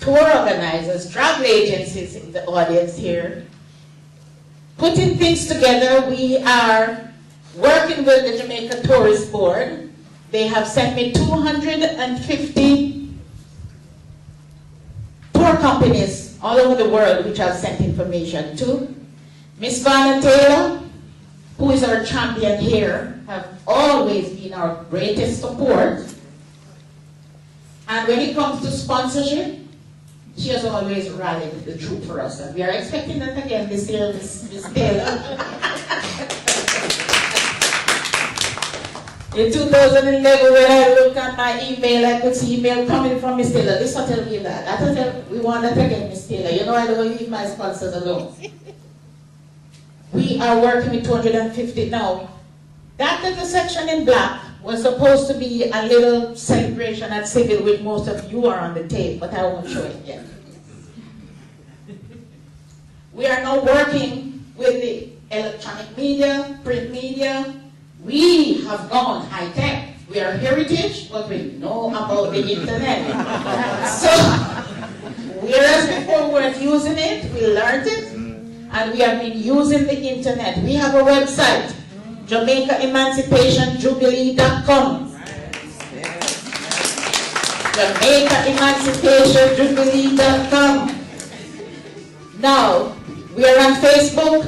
tour organizers, travel agencies in the audience here, putting things together. We are working with the Jamaica Tourist Board. They have sent me 250 tour companies all over the world which I've sent information to. Miss Vanna Taylor, who is our champion here, have always been our greatest support. And when it comes to sponsorship, she has always rallied the troop for us. And we are expecting that again this year, Miss Taylor. In 2011, when I looked at my email, I could see email coming from Miss Taylor. This hotel give that. That hotel, we want that again, Miss Taylor. You know I don't leave my sponsors alone. We are working with 250 now. That little section in black was supposed to be a little celebration at Seville, which most of you are on the tape, but I won't show it yet. We are now working with the electronic media, print media. We have gone high-tech. We are heritage, but we know about the internet. So, whereas before we weren't using it, we learned it, and we have been using the internet. We have a website, JamaicaEmancipationJubilee.com. JamaicaEmancipationJubilee.com. Now, we are on Facebook.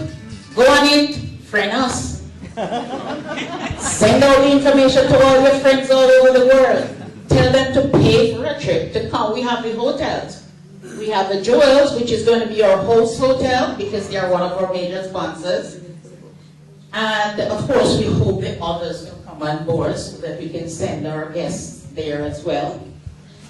Go on it, friend us. Send out the information to all your friends all over the world. Tell them to pay for a trip to come. We have the hotels. We have the Jewels, which is going to be our host hotel because they are one of our major sponsors. And of course, we hope the others will come on board so that we can send our guests there as well.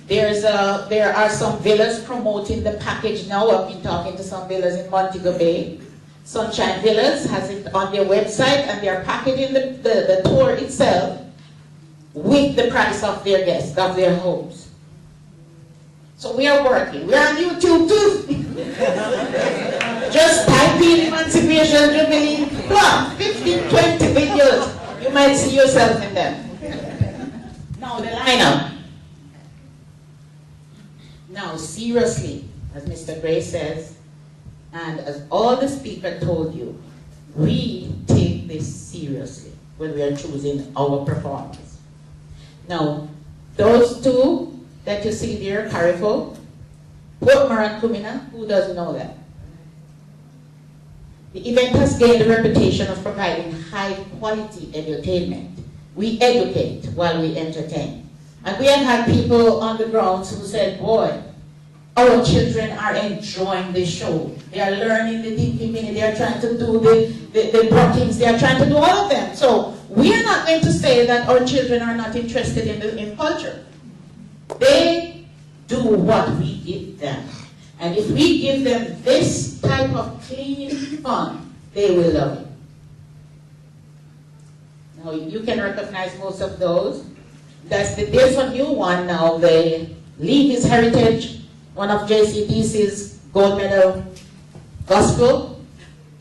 There are some villas promoting the package now. I've been talking to some villas in Montego Bay. Sunshine Villas has it on their website, and they are packaging the tour itself with the price of their guests, of their homes. So we are working. We are on YouTube too. Just type in Emancipation Jubilee, plus 15, 20 videos. You might see yourself in them. Now the lineup. Now seriously, as Mr. Gray says, and as all the speaker told you, we take this seriously when we are choosing our performers. Now, those two that you see there, Carifo, Portmore and Kumina, who doesn't know that? The event has gained a reputation of providing high-quality entertainment. We educate while we entertain. And we have had people on the grounds who said, boy, our children are enjoying this show. They are learning the thinking minute. They are trying to do the brookings. They are trying to do all of them. So we are not going to say that our children are not interested in culture. They do what we give them. And if we give them this type of clean fun, they will love it. Now you can recognize most of those. There's a new one now. The League is Heritage. One of JCDC's gold medal gospel.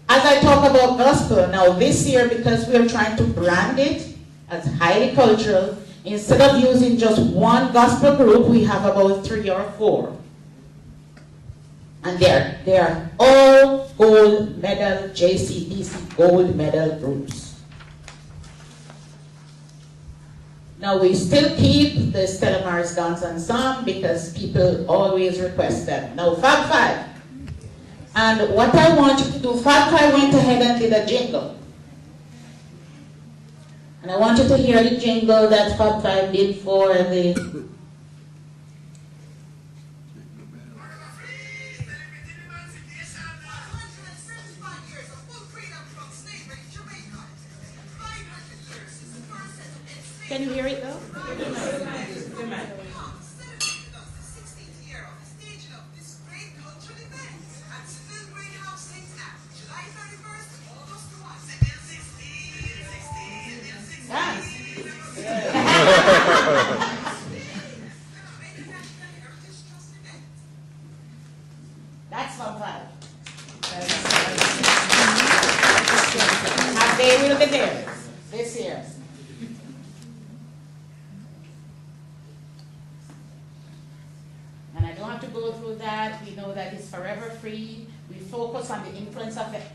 As I talk about gospel, now this year, because we're trying to brand it as highly cultural, instead of using just one gospel group, we have about 3 or 4. And they are all gold medal, JCDC gold medal groups. Now we still keep the Stella Maris Dance Ensemble because people always request them. Now Fab Five. And what I want you to do, Fab Five went ahead and did a jingle. And I want you to hear the jingle that Fab Five did for the... Can you hear it though? That's Fab Five. And they will be there this year. And I don't have to go through that. We know that it's forever free. We focus on the influence of it.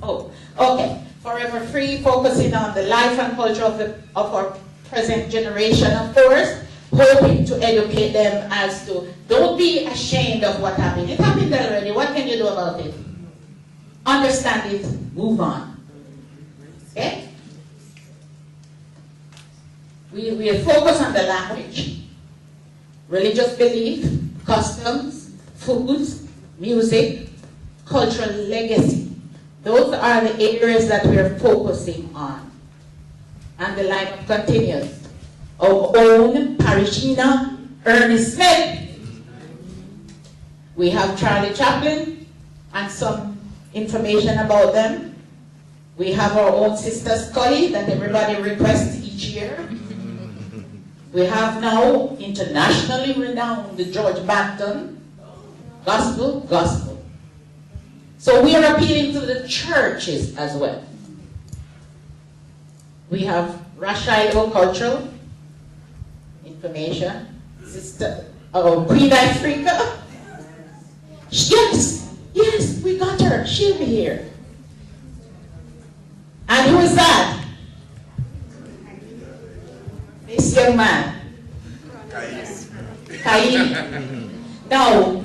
Oh, okay. Forever free, focusing on the life and culture of our present generation, of course, hoping to educate them as to, don't be ashamed of what happened. It happened already. What can you do about it? Understand it, move on. Okay? We focus on the language, religious belief, customs, foods, music, cultural legacy. Those are the areas that we are focusing on. And the lineup continues. Our own parishioner, Ernest Smith. We have Charlie Chaplin and some information about them. We have our own Sister Scully that everybody requests each year. We have now internationally renowned George Banton. Gospel, gospel. So we are appealing to the churches as well. We have Rashid Cultural information. Sister Queen Africa. Yes, yes, we got her. She'll be here. And who is that? This young man. Kaim. Now,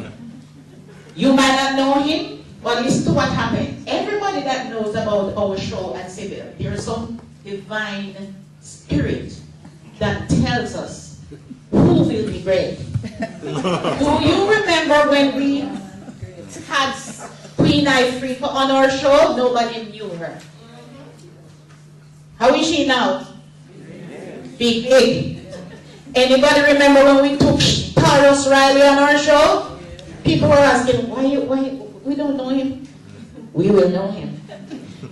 you might not know him. But listen to what happened. Everybody that knows about our show at Seville, there is some divine spirit that tells us who will be great. Do you remember when we had Queen Ifrica on our show? Nobody knew her. How is she now? Big, big. Anybody remember when we took Taurus Riley on our show? People were asking, why? We don't know him. We will know him.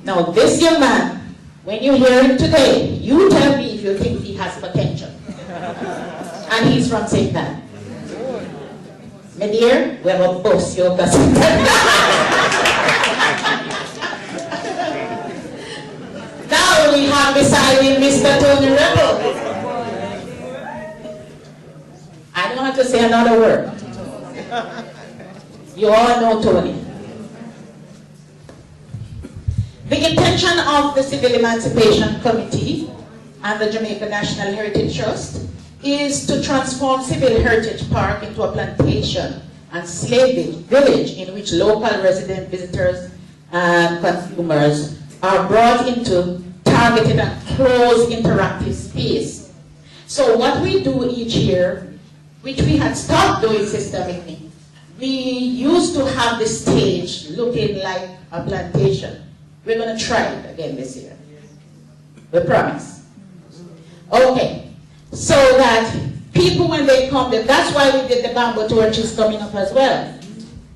Now, this young man, when you hear him today, you tell me if you think he has potential. And he's from St. Anne. My dear, we have a boss, your cousin. Now we have beside him Mr. Tony Rebel. I don't have to say another word. You all know Tony. The intention of the Civil Emancipation Committee and the Jamaica National Heritage Trust is to transform Seville Heritage Park into a plantation and slave village in which local resident visitors and consumers are brought into targeted and closed interactive space. So what we do each year, which we had stopped doing systemically, we used to have the stage looking like a plantation. We're going to try it again this year. We promise. Okay. So that people, when they come there, that's why we did the bamboo torches coming up as well.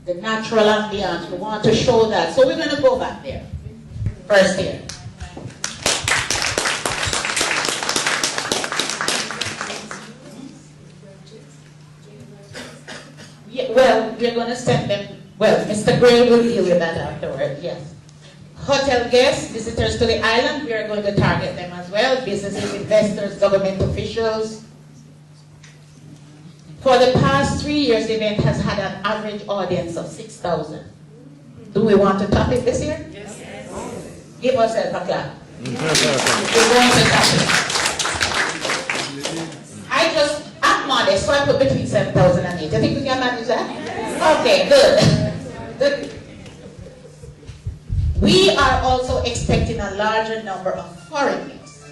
The natural ambience. We want to show that. So we're going to go back there. First here. Yeah, well, we're going to send them. Well, Mr. Gray will deal with that afterward. Yes. Hotel guests, visitors to the island, we are going to target them as well. Businesses, investors, government officials. For the past 3 years, the event has had an average audience of 6,000. Do we want to top it this year? Yes. Give ourselves a clap. We're going to top it. I'm modest, so I put between 7,000 and 8,000. I think we can manage that? Okay, good. Good. We are also expecting a larger number of foreign guests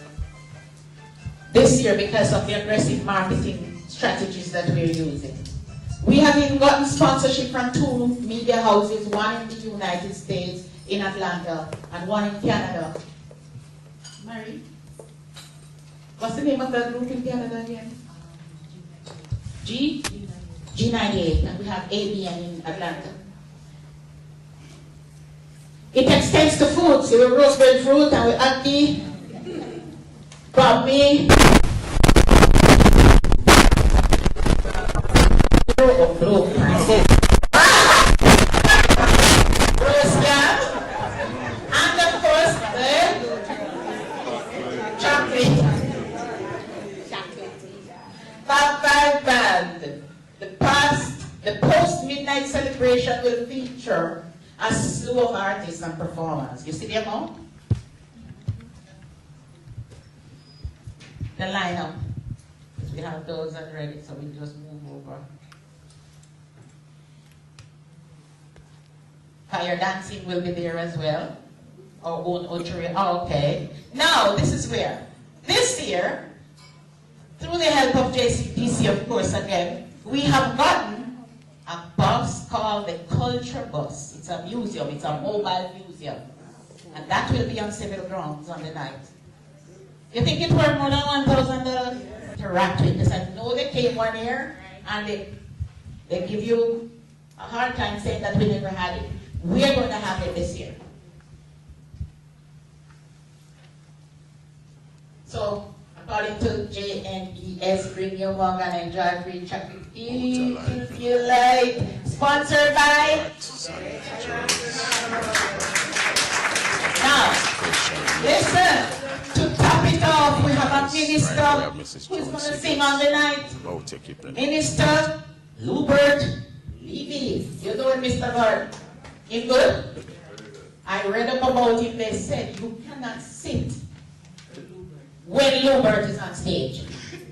this year because of the aggressive marketing strategies that we're using. We have even gotten sponsorship from 2 media houses, one in the United States, in Atlanta, and one in Canada. Mary, what's the name of that group in Canada again? G98, and we have ABN in Atlanta. It extends to food. See, we roasted fruit and we ackee, coffee, roast yam, and of course the chocolate. picture a slew of artists and performers. You see the amount? The lineup. We have those already, so we just move over. Fire dancing will be there as well. Our own Ochory. Oh, okay. Now, this is where. This year, through the help of JCPC, of course, again, we have gotten a bus called the Culture Bus. It's a museum. It's a mobile museum. And that will be on Seville grounds on the night. You think it worth more than $1,000? Interact with this. I know they came one year and they give you a hard time saying that we never had it. We're going to have it this year. So, according to JNES, bring your mug and enjoy free chocolate if you like. Sponsored by? Now, listen. To top it off, we have a minister who is going to sing on the night. Minister Lubert Levy. You know him, Mr. Gord? Him good? I read up about him. They said you cannot sit when Lubert is on stage.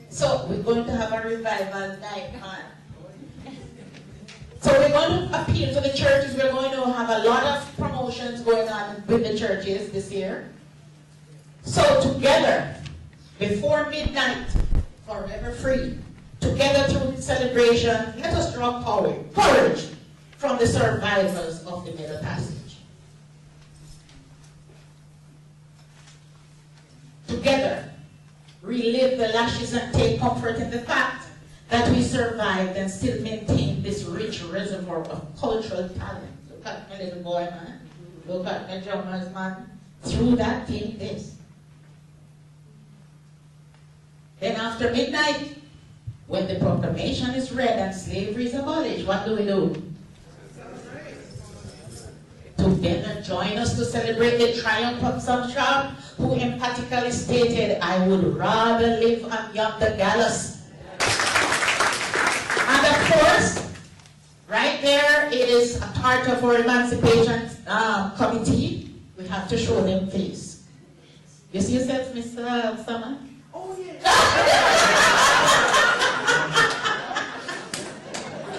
So we're going to have a revival night on. So we're going to appeal to the churches. We're going to have a lot of promotions going on with the churches this year. So together, before midnight, forever free, together through the celebration, let us draw courage from the survivors of the Middle Passage. Together, relive the lashes and take comfort in the fact that we survived and still maintain this rich reservoir of cultural talent. Look at my little boy, man. Look at my drummers, man. Through that came this. Then after midnight, when the proclamation is read and slavery is abolished, what do? Together join us to celebrate the triumph of some child who emphatically stated, I would rather live on yonder gallows. And of course, right there, it is a part of our Emancipation committee. We have to show them face. You see yourself, Mr. Summer? Oh, yeah.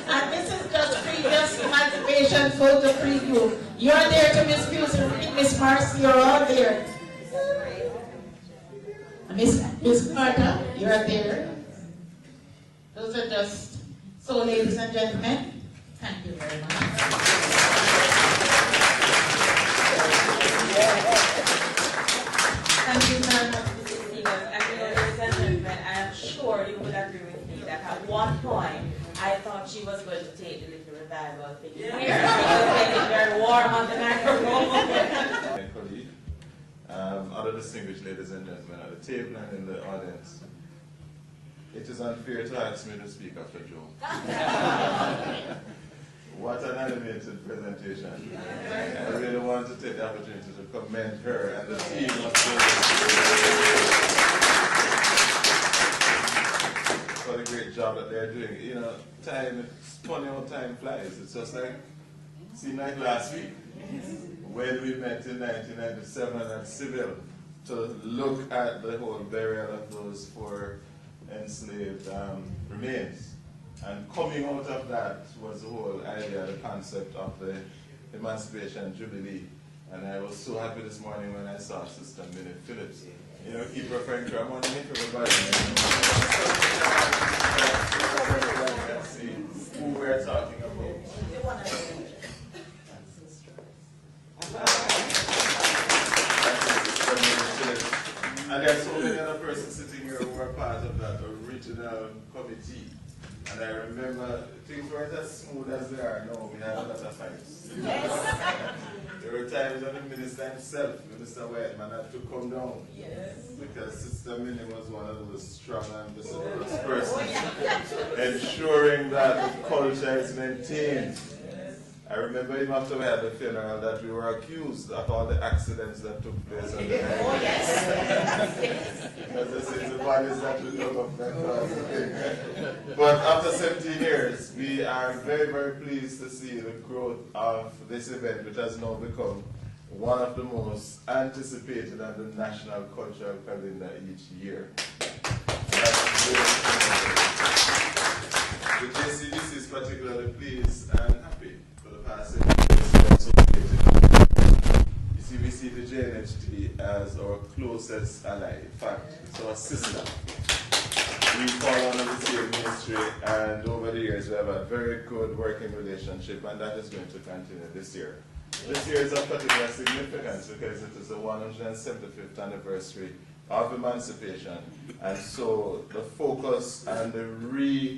And this is just previous Emancipation photo preview. You're there to Miss Fuse, Miss Marcy, you're all there. Miss Carter, you're there. Those are just, so ladies and gentlemen, thank you very much. Thank you very much, Mrs. Stevens. And ladies and gentlemen, I am sure you would agree with me that at one point, I thought she was going to take the little revival thing here. It was getting very warm on the microphone. Other distinguished ladies and gentlemen at the table and in the audience, it is unfair to ask me to speak after Joe. What an animated presentation. I really want to take the opportunity to commend her and the team of for the great job that they're doing. You know, time, it's funny how time flies. It's just like, seemed like last week when we met in 1997 at Seville to look at the whole burial of those 4 enslaved remains. And coming out of that was the whole idea, the concept of the Emancipation Jubilee. And I was so happy this morning when I saw Sister Minnie Phillips. You know, keep referring to her. I want to make everybody see who we're talking about. And there are so many other persons sitting here who were part of that original committee. And I remember things weren't as smooth as they are now. We had a lot of fights. Yes. There were times when the minister himself, Minister Whiteman, had to come down. Yes. Because Sister Minnie was one of those strong and vociferous persons, ensuring that the culture is maintained. I remember even after we had the funeral that we were accused of all the accidents that took place on the night. Oh, yes. Because this is the bodies that we dug up that caused the thing. But after 17 years, we are very, very pleased to see the growth of this event, which has now become one of the most anticipated on the national cultural calendar each year. The JCBC is particularly pleased and happy for the past 7 years to be associated. You see, we see the JNHT as our closest ally. In fact, it's our sister. We fall under the same ministry, and over the years we have a very good working relationship, and that is going to continue this year. This year is of particular significance because it is the 175th anniversary of Emancipation, and so the focus and the redirection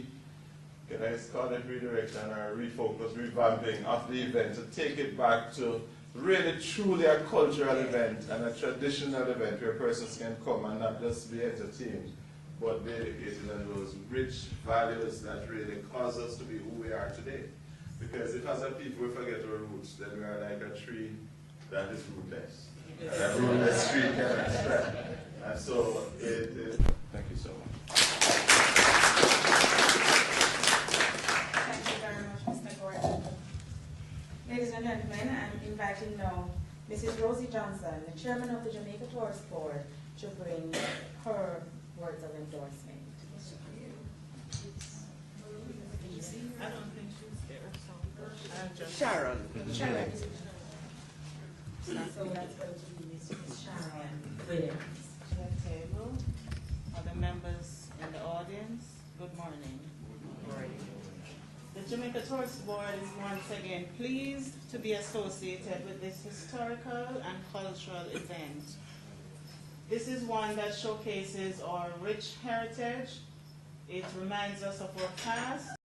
or refocus, revamping of the event to take it back to really truly a cultural event and a traditional event where persons can come and not just be entertained, but be educated in those rich values that really cause us to be who we are today. Because if as a people we forget our roots, then we are like a tree that is rootless. And a rootless tree cannot spread. And so, thank you so much. Thank you very much, Mr. Gordon. Ladies and gentlemen, I'm inviting now Mrs. Rosie Johnson, the chairman of the Jamaica Tourist Board, to bring her words of endorsement. I don't think she's there. Sharon. Sharon. So that's going to be Mrs. Sharon Williams. Table, other members in the audience, good morning. The Jamaica Tourist Board is once again pleased to be associated with this historical and cultural event. This is one that showcases our rich heritage. It reminds us of our past